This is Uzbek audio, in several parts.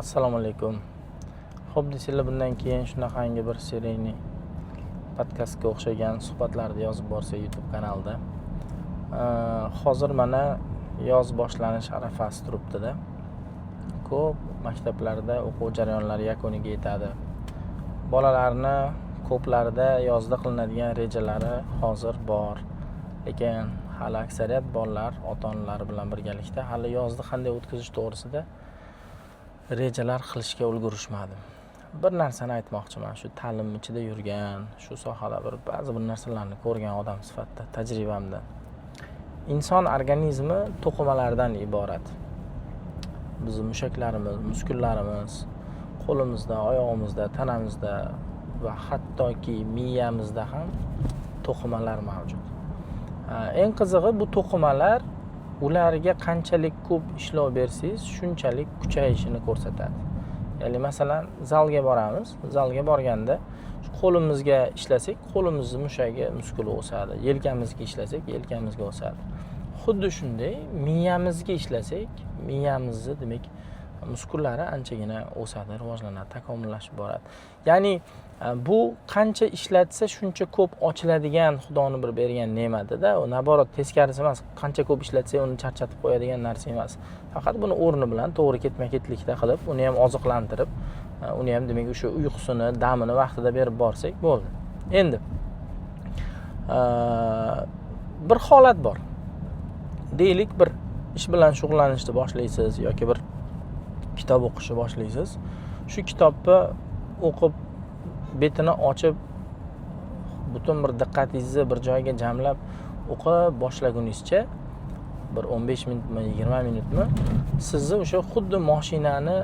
Assalomu alaykum. Xo'p, deysizlar, bundan keyin shunaqangi bir seriyaning podkastga o'xshagan suhbatlarni yozib borsa YouTube kanalida. Hozir mana yoz boshlanish arafasi turibdi-da. Ko'p maktablarda o'quv jarayonlari yakuniga yetadi. Bolalarni ko'plarida yozda qilinadigan rejalari hozir bor. Lekin hali aksariyat bolalar ota-onalari bilan birgalikda hali yozni qanday o'tkazish to'g'risida rejalar qilishga ulgurishmadi. Bir narsani aytmoqchiman, shu ta'lim ichida yurgan, shu sohada ba'zi bir narsalarni ko'rgan odam sifatida tajribamda. Inson organizmi to'qimalardan iborat. Bizning mushaklarimiz, muskullarimiz, qo'limizda, oyog'imizda, tanamizda va hattoki miyamizda ham to'qimalar mavjud. Eng qizig'i, bu to'qimalar ularga qanchalik ko'p ishlov bersangiz, shunchalik kuchayishini ko'rsatadi. Ya'ni masalan, zalga boramiz. Zalga borganda qo'limizga ishlasak, qo'limizning mushagi, muskuli o'sadi. Yelkamizga ishlasak, yelkamizga o'sadi. Xuddi shunday miyamizga ishlasak, miyamizning demak muskullari anchagina o'sadi, rivojlanadi, takomillashib boradi. Ya'ni bu qancha ishlatsa shuncha ko'p ochiladigan Xudoning bir bergan ne'mati-da. U naborot teskarisi emas, qancha ko'p ishlatsa uni charchatib qo'yadigan narsa emas. Faqat buni o'rni bilan to'g'ri ketma-ketlikda qilib, uni ham oziqlantirib, uni ham demak o'sha uyqusini, damini vaqtida berib borsak bo'ldi. Endi bir holat bor. Deylik, bir ish bilan shug'ullanishni boshlaysiz yoki bir kitob o'qishni boshlaysiz. Shu kitobni o'qib, betini ochib, butun bir diqqatingizni bir joyga jamlab o'qib boshlagunizcha bir 15 minutmi, 20 minutmi sizni o'sha xuddi mashinani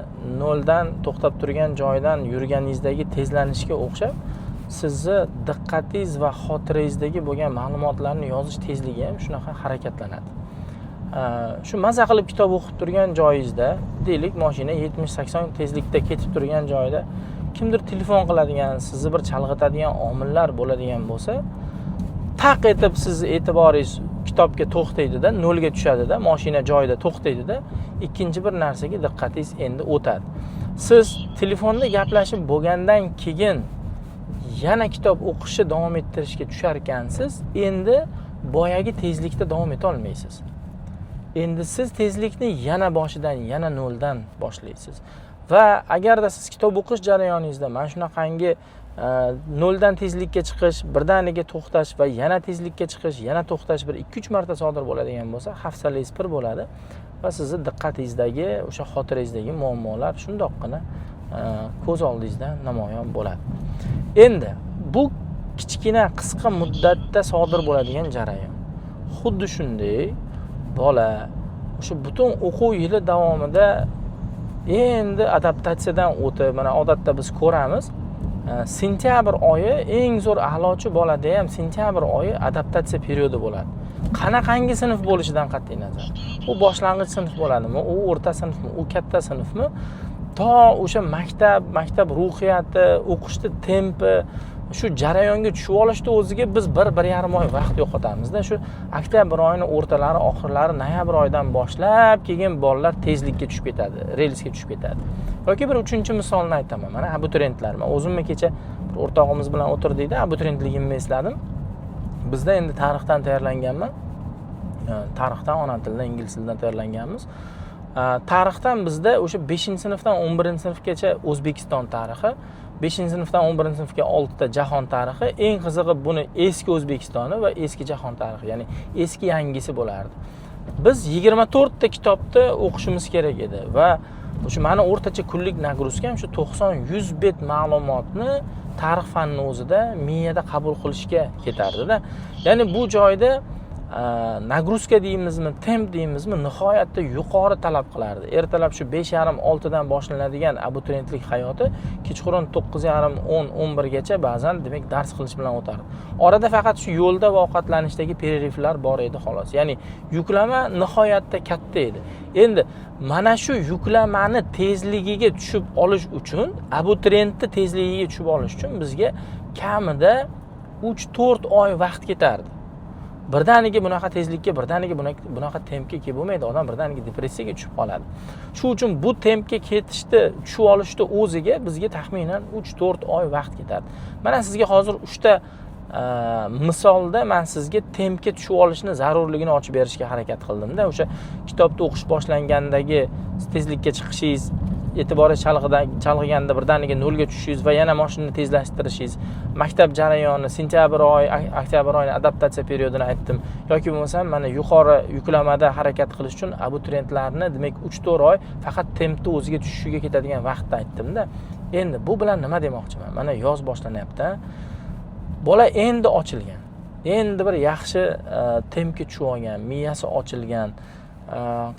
noldan to'xtab turgan joydan yurganingizdagi tezlanishga o'xshab, sizni diqqatingiz va xotirangizdagi bo'lgan ma'lumotlarni yozish tezligi ham shunaqa harakatlanadi. Shu maza qilib kitob o'qib turgan joyingizda, deylik, mashina 70-80 tezlikda ketib turgan joyda kimdir telefon qiladigan, sizni bir chalg'itadigan omillar bo'ladigan bo'lsa, taq etib sizni e'tiboringiz kitobga to'xtaydi-da, nolga tushadi-da, mashina joyida to'xtaydi-da, ikkinchi bir narsaga diqqatingiz endi o'tadi. Siz telefonda gaplashib bo'lgandan keyin yana kitob o'qishni davom ettirishga tushar ekansiz, endi boyagi tezlikda davom eta olmaysiz. Endi siz tezlikni yana boshidan, yana noldan boshlaysiz. Va agarda siz kitob o'qish jarayoningizda mana shunaqangi noldan tezlikka chiqish, birdaniga to'xtash va yana tezlikka chiqish, yana to'xtash bir 2-3 marta sodir bo'ladigan bo'lsa, hafsalangiz pir bo'ladi va sizni diqqatingizdagi, o'sha xotirangizdagi muammolar shundoqqina ko'z oldingizda namoyon bo'ladi. Endi bu kichkina, qisqa muddatda sodir bo'ladigan jarayon. Xuddi shunday bola o'sha butun o'quv yili davomida endi adaptatsiyadan o'tib, mana odatda biz ko'ramiz, sentyabr oyi eng zo'r a'lochi bolada ham sentyabr oyi adaptatsiya periodi bo'ladi. Qanaqangi sinf bo'lishidan qat'iy nazar. U boshlang'ich sinf bo'ladimi, u o'rta sinfmi, u katta sinfmi, to o'sha maktab ruhiyati, o'qishni tempi, shu jarayonga tushib olishda o'ziga biz 1-1,5 oy vaqt yo'qotamiz-da. Shu oktyabr oyining o'rtalari, oxirlari, noyabr oyidan boshlab keyin bolalar tezlikka tushib ketadi, relsga tushib ketadi. Yoki bir 3-misolni aytaman. Mana abituriyentlar. Men o'zimni kecha bir o'rtog'imiz bilan o'tirdikda, abituriyentligimni esladim. Bizda endi tarixdan tayyorlanganman. Tarixdan, ona tilidan, ingliz tilidan tayyorlanganmiz. Tarixdan bizda o'sha 5-sinfdan 11-sinfgacha O'zbekiston tarixi, 5-sinfdan 11-sinfga 6 ta jahon tarixi, eng qizig'i buni eski O'zbekistoni va eski jahon tarixi, ya'ni eski yangisi bo'lardi. Biz 24 ta kitobni o'qishimiz kerak edi va o'sha meni o'rtacha kunlik nagruzkam shu 90-100 bet ma'lumotni tarix fanni o'zida miyada qabul qilishga ketardi-da. Ya'ni bu joyda nagruzka deymizmi, temp deymizmi, nihoyatda yuqori talab qilardi. Ertalab shu 5:30-6 dan boshlanadigan abituriyentlik hayoti kechqurun 9:30-10-11 gacha ba'zan demak dars qilish bilan o'tardi. Orada faqat shu yo'lda va ovqatlanishdagi pererivlar bor edi xolos. Ya'ni yuklama nihoyatda katta edi. Endi mana shu yuklamani tezligiga tushib olish uchun, abituriyentni tezligiga tushib olish uchun bizga kamida 3-4 oy vaqt ketardi. birdaniga bunaqa tezlikka, birdaniga bunaqa tempga kelib bo'lmaydi. Odam birdaniga depressiyaga tushib qoladi. Shu uchun bu tempga ketishni, tushib olishni o'ziga bizga taxminan 3-4 oy vaqt ketadi. Mana sizga hozir 3 ta misolda men sizga tempga tushib olishni zarurligini ochib berishga harakat qildim-da. O'sha kitobni o'qish boshlangandagi tezlikka chiqishingiz, e'tiboringiz chalg'iganda birdaniga 0 ga tushishingiz va yana mashinani tezlashtirishingiz, maktab jarayoni, sentyabr oy, oktyabr oyining adaptatsiya periodini aytdim. Yoki bo'lmasa mana yuqori yuklamada harakat qilish uchun abituriyentlarni demak 3-4 oy faqat tempni o'ziga tushishiga ketadigan vaqtni aytdim-da. Endi bu bilan nima demoqchiman? Mana yoz boshlanyapti. Bola endi ochilgan. Endi bir yaxshi tempga tushib olgan, miyasi ochilgan,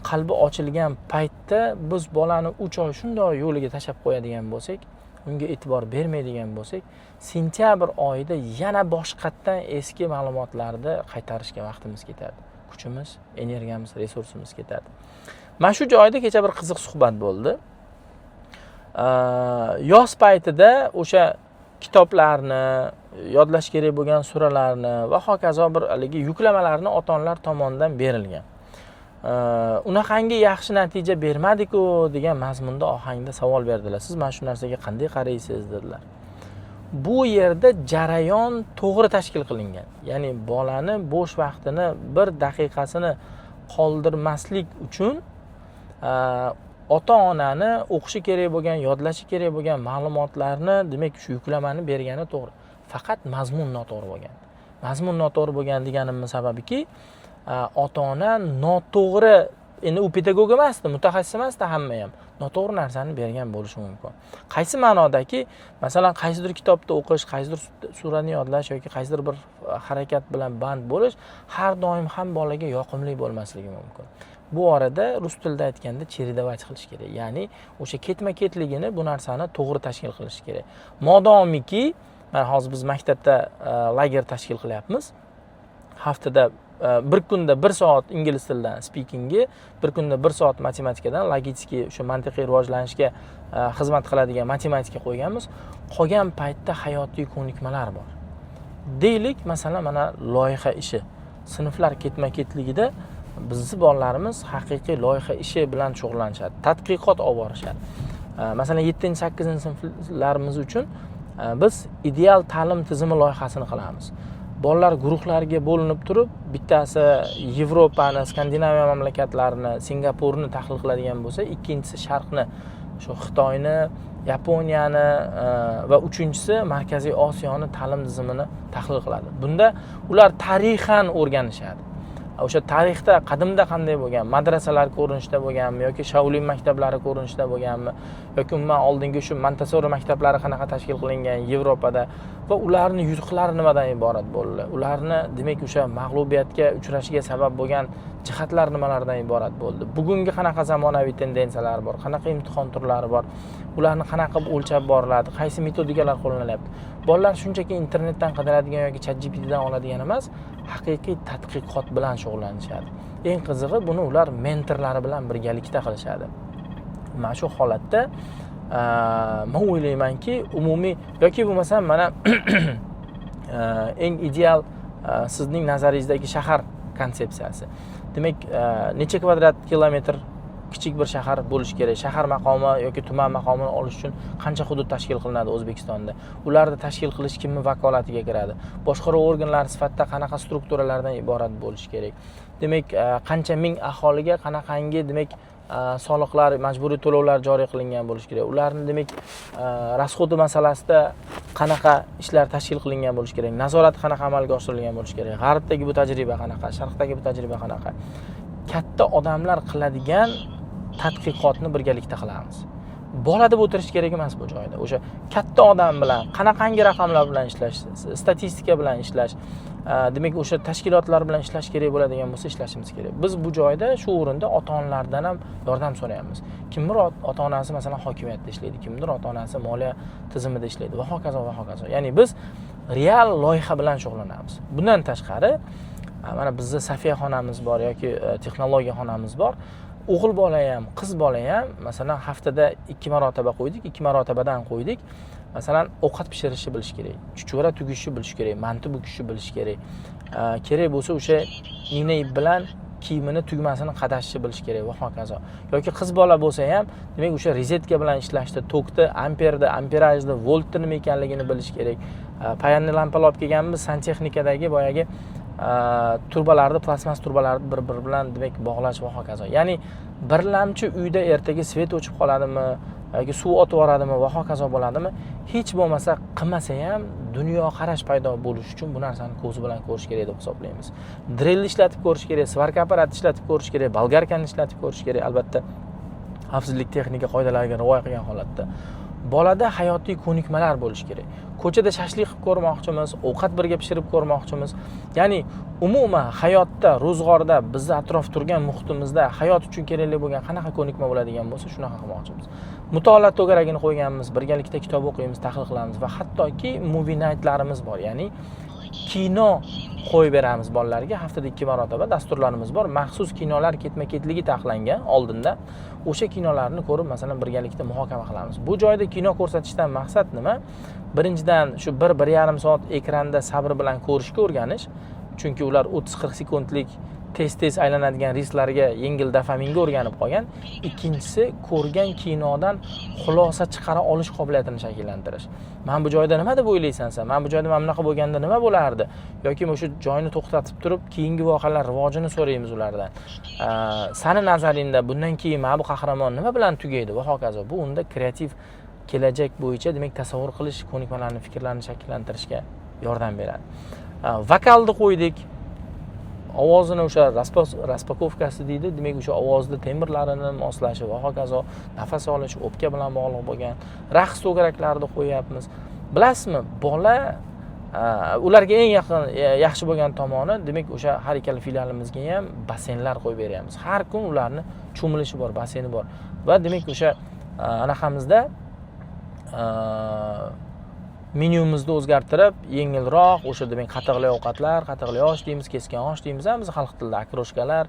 qalbi ochilgan paytda biz bolani 3 oy shunday yo'liga tashab qo'yadigan bo'lsak, unga e'tibor bermaydigan bo'lsak, sentyabr oyida yana boshqatdan eski ma'lumotlarni qaytarishga vaqtimiz ketadi. Kuchimiz, energiyamiz, resursimiz ketadi. Mana shu joyda kecha bir qiziq suhbat bo'ldi. Yoz paytida o'sha kitoblarni, yodlash kerak bo'lgan suralarni va hokazo bir haligi yuklamalarni ota-onalar tomonidan berilgan. Unaqangi yaxshi natija bermadi-ku degan mazmunda ohangda savol berdilar. Siz mana shu narsaga qanday qaraysiz dedilar. Bu yerda jarayon to'g'ri tashkil qilingan. Ya'ni bolani bo'sh vaqtini 1 daqiqasini qoldirmaslik uchun ota-onani o'qishi kerak bo'lgan, yodlashi kerak bo'lgan ma'lumotlarni, demak shu yuklamani bergani to'g'ri. Faqat mazmun noto'g'ri bo'lgan. Mazmun noto'g'ri bo'lgan deganimning sababiki, ota-ona noto'g'ri, endi u pedagog emasdi, mutaxassis emasdi hamma ham. Noto'g'ri narsani bergan bo'lishi mumkin. Qaysi ma'nodaki, masalan, qaysidir kitobni o'qish, qaysidir surani yodlash yoki qaysidir bir harakat bilan band bo'lish har doim ham bolaga yoqimli bo'lmasligi mumkin. Bu orada rus tilida aytganda cheridovach qilish kerak. Ya'ni o'sha ketma-ketligini bu narsani to'g'ri tashkil qilish kerak. Modomiki, mana hozir biz maktabda lager tashkil qilyapmiz. Haftada bir kunda 1 soat ingliz tilidan speakingga, bir kunda 1 soat matematikadan logический, o'sha mantiqiy rivojlanishga xizmat qiladigan matematika qo'yganmiz. Qolgan paytda hayotiy ko'nikmalar bor. Deylik, masalan, mana loyiha ishi. Sinflar ketma-ketligida bizni bolalarimiz haqiqiy loyiha ishi bilan shug'ullanishadi. Tadqiqot olib borishadi. Masalan, 7-8 sinflarimiz uchun biz ideal ta'lim tizimi loyihasini qilamiz. Bolalar guruhlarga bo'linib turib, bittasi Yevropani, Skandinaviya mamlakatlarini, Singapurni tahlil qiladigan bo'lsa, ikkinchisi Sharqni, shu Xitoyni, Yaponiyani va uchinchisi Markaziy Osiyoni ta'lim tizimini tahlil qiladi. Bunda ular tarixan o'rganishadi. O'sha tarixda qadimda qanday bo'lgan, madrasalar ko'rinishda bo'lganmi yoki Shaolin maktablari ko'rinishda bo'lganmi yoki umuman oldingi shu Montessori maktablari qanaqa tashkil qilingan Yevropada va ularning yutuqlari nimadan iborat bo'ldi? Ularni demak o'sha mag'lubiyatga uchrashiga sabab bo'lgan jihatlar nimalardan iborat bo'ldi? Bugungi qanaqa zamonaviy tendensiyalar bor, qanaqa imtihon turlari bor? Ularni qanaqa o'lchab boriladi? Qaysi metodikalar qo'llanyapti? Bolalar shunchaki internetdan qidiradigan yoki ChatGPTdan oladigan emas, haqiqiy tadqiqot bilan shug'ullanishadi. Eng qizig'i, buni ular mentorlari bilan birgalikda qilishadi. Mana shu holatda men o'ylaymanki, umumiy yoki bo'lmasa mana eng ideal sizning nazaringizdagi shahar konsepsiyasi. Demak, necha kvadrat kilometr kichik bir shahar bo'lishi kerak. Shahar maqomi yoki tuman maqomini olish uchun qancha hudud tashkil qilinadi O'zbekistonda? Ularni tashkil qilish kimning vakolatiga kiradi? Boshqaruv organlari sifatida qanaqa strukturalardan iborat bo'lishi kerak? Demak, qancha ming aholiga qanaqangi demak soliqlar, majburiy to'lovlar joriy qilingan bo'lishi kerak. Ularni demak rasxodi masalasida qanaqa ishlar tashkil qilingan bo'lishi kerak? Nazorat qanaqa amalga oshirilgan bo'lishi kerak? G'arbdagi bu tajriba qanaqa? Sharqdagi bu tajriba qanaqa? Katta odamlar qiladigan tadqiqotni birgalikda qilamiz. Bola deb o'tirish kerak emas bu joyda. O'sha katta odam bilan, qanaqangi raqamlar bilan ishlash, statistika bilan ishlash, demak o'sha tashkilotlar bilan ishlash kerak bo'ladigan bo'lsa, ishlashimiz kerak. Biz bu joyda shu o'rinda ota-onalardan ham yordam so'raymiz. Kimdir ota-onasi masalan hokimiyatda ishlaydi, kimdir ota-onasi moliya tizimida ishlaydi va hokazo va hokazo. Ya'ni biz real loyiha bilan shug'ullanamiz. Bundan tashqari, mana bizda Safiya xonamiz bor yoki texnologiya xonamiz bor. o'g'il bola ham, qiz bola ham masalan haftada 2 marotaba qo'ydik, 2 marotabadan qo'ydik. Masalan, ovqat pishirishni bilish kerak, chuchvara tugishni bilish kerak, manti bukishni bilish kerak. Kerak bo'lsa o'sha igna ip bilan kiyimini tugmasini qadashni bilish kerak va hokazo. Yoki qiz bola bo'lsa ham, demak o'sha rozetka bilan ishlashda, tokni, amperda, amperajda, voltni nima ekanligini bilish kerak. Payanli lampalar olib kelganmiz, santexnikadagi boyagi turbalarni, plastmas turbalarni bir-biri bilan demak bog'lash va hokazo. Ya'ni birlamchi uyda ertaga svet o'chib qoladimi yoki suv o'tib yuboradimi va hokazo bo'ladimi, hech bo'lmasa qilmasa ham dunyo qarash paydo bo'lishi uchun bu narsani ko'zi bilan ko'rish kerak deb hisoblaymiz. Drillni ishlatib ko'rish kerak, svarka apparatini ishlatib ko'rish kerak, bolgarkani ishlatib ko'rish kerak, albatta xavfsizlik texnika qoidalariga rioya qilgan holatda. Bolada hayotiy ko'nikmalar bo'lishi kerak. Ko'chada shashlik qilib ko'rmoqchimiz, ovqat birga pishirib ko'rmoqchimiz. Ya'ni umuman hayotda, ro'zg'orda, bizni atrof turgan muhitimizda hayot uchun kerakli bo'lgan qanaqa ko'nikma bo'ladigan bo'lsa, shunaqa qilmoqchimiz. Mutolaa to'garagini qo'yganmiz, birgalikda kitob o'qiymiz, tahlil qilamiz va hattoki movie nightlarimiz bor. Ya'ni kino qo'yib beramiz bolalarga. Haftada 2 marotaba dasturlarimiz bor. Maxsus kinolar ketma-ketligi taxlangan oldinda. O'sha kinolarni ko'rib, masalan, birgalikda muhokama qilamiz. Bu joyda kino ko'rsatishdan maqsad nima? Birinchidan shu 1-1,5 soat ekranda sabr bilan ko'rishga o'rganish. Chunki ular 30-40 sekundlik tez aylanadigan risklarga yengil dopaminga o'rganib qolgan. Ikkinchisi, ko'rgan kinodan xulosa chiqara olish qobiliyatini shakllantirish. Men bu joyda nima deb o'ylaysan sen? Men bu joyda mana bunaqa bo'lganda nima bo'lardi? Yoki o'sha joyni to'xtatib turib, keyingi voqealar rivojini so'raymiz ulardan. Sani nazaringda bundan keyin mana bu qahramon nima bilan tugaydi va hokazo. Bu unda kreativ kelajak bo'yicha demak tasavvur qilish ko'nikmalarini, fikrlarni shakllantirishga yordam beradi. Vokalni qo'ydik. Ovozini o'sha raspakovkasi deydi, demak o'sha ovozda tembrlarini moslashi va hokazo, nafas olish, o'pka bilan bog'liq bo'lgan raqs to'garaklarni qo'yapmiz. Bilasizmi, bola ularga eng yaqin yaxshi bo'lgan tomoni, demak o'sha har ikkala filialimizga ham basseynlar qo'yib beryapmiz. Har kun ularni cho'milishi bor, basseyni bor. Va demak o'sha anaqamizda menyumizni o'zgartirib, yengilroq, o'sha demak qatiqli ovqatlar, qatiqli osh deymiz, keskin osh deymiz, biz xalq tilida akroshkalar,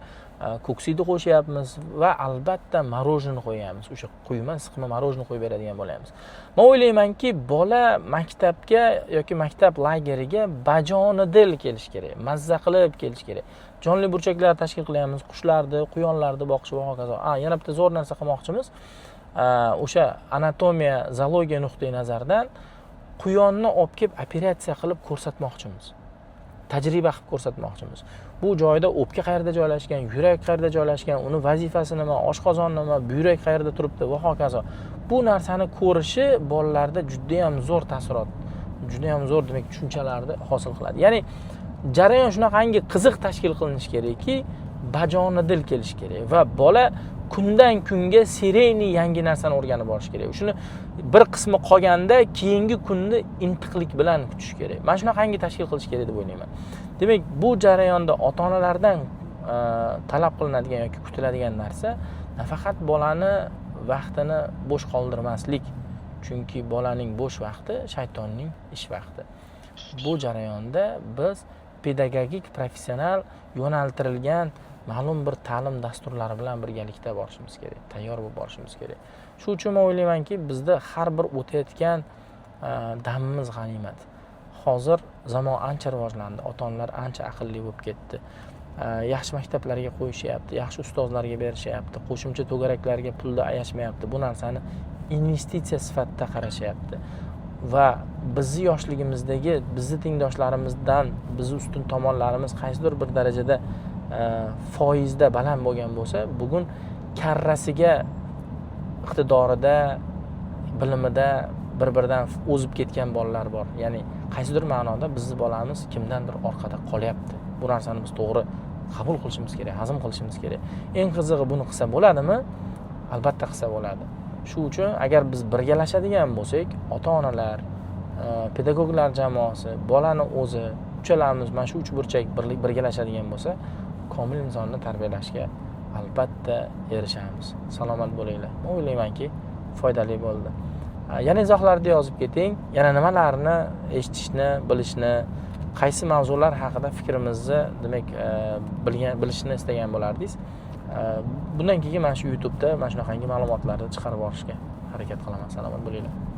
ko'ksiyni qo'shyapmiz va albatta marojni qo'yamiz. O'sha quyma, siqma marojni qo'yib beradigan bo'lamiz. Men o'ylaymanki, bola maktabga yoki maktab lageriga bajonidil kelish kerak, mazza qilib kelish kerak. Jonli burchaklar tashkil qilyapmiz, qushlarni, quyonlarni boqish va hokazo. Yana bitta zo'r narsa qilmoqchimiz. O'sha anatomiya, zoologiya nuqtai nazaridan quyonni olib kelib operatsiya qilib ko'rsatmoqchimiz. Tajriba qilib ko'rsatmoqchimiz. Bu joyda o'pka qayerda joylashgan, yurak qayerda joylashgan, uni vazifasi nima, oshqozon nima, buyrak qayerda turibdi va hokazo. Bu narsani ko'rishi bolalarda juda ham zo'r taassurot, juda ham zo'r demak tushunchalarni hosil qiladi. Ya'ni jarayon shunaqangi qiziq tashkil qilinishi kerakki, bajonidil kelish kerak va bola kundan kunga seriyni yangi narsani o'rganib borish kerak. Shuni bir qismi qolganda keyingi kunni intiqlik bilan kutish kerak. Mana shunaqangi tashkil qilish kerak deb o'ylayman. Demak, bu jarayonda ota-onalardan talab qilinadigan yoki kutiladigan narsa nafaqat bolani vaqtini bo'sh qoldirmaslik. Chunki bolaning bo'sh vaqti shaytonning ish vaqti. Bu jarayonda biz pedagogik, professional yo'naltirilgan ma'lum bir ta'lim dasturlari bilan birgalikda borishimiz kerak, tayyor bo'lib borishimiz kerak. Shu uchun men o'ylaymanki, bizda har bir o'tayotgan damimiz g'animat. Hozir zamon ancha rivojlandi, ota-onalar ancha aqlli bo'lib ketdi. Yaxshi maktablarga qo'yishyapti, yaxshi ustozlarga berishyapti, qo'shimcha to'garaklarga pulda ayashmayapti. Bu narsani investitsiya sifatida qarashyapti. Va bizni yoshligimizdagi, bizni tengdoshlarimizdan bizni ustun tomonlarimiz qaysidir bir darajada foizda baland bo'lgan bo'lsa, bugun karrasiga iqtidorida, bilimida bir-biridan o'zib ketgan bolalar bor. Ya'ni qaysidir ma'noda bizni bolamiz kimdandir orqada qolyapti. Bu narsani biz to'g'ri qabul qilishimiz kerak, hazm qilishimiz kerak. Eng qizig'i buni qilsa bo'ladimi? Albatta qilsa bo'ladi. Shu uchun agar biz birgalashadigan bo'lsak, ota-onalar, pedagoglar jamoasi, bolani o'zi, uchalamiz mana shu uch burchak birgalashadigan bo'lsa, komil insonni tarbiyalashga albatta erishamiz. Salomat bo'linglar. Men o'ylaymanki, foydali bo'ldi. Yana izohlarni yozib keting. Yana nimalarni eshitishni, bilishni, qaysi mavzular haqida fikrimizni demak bilishni istagan bo'lardingiz. Bundan keyin mana shu YouTube'da mana shunaqangi ma'lumotlarni chiqarib borishga harakat qilaman. Salomat bo'linglar.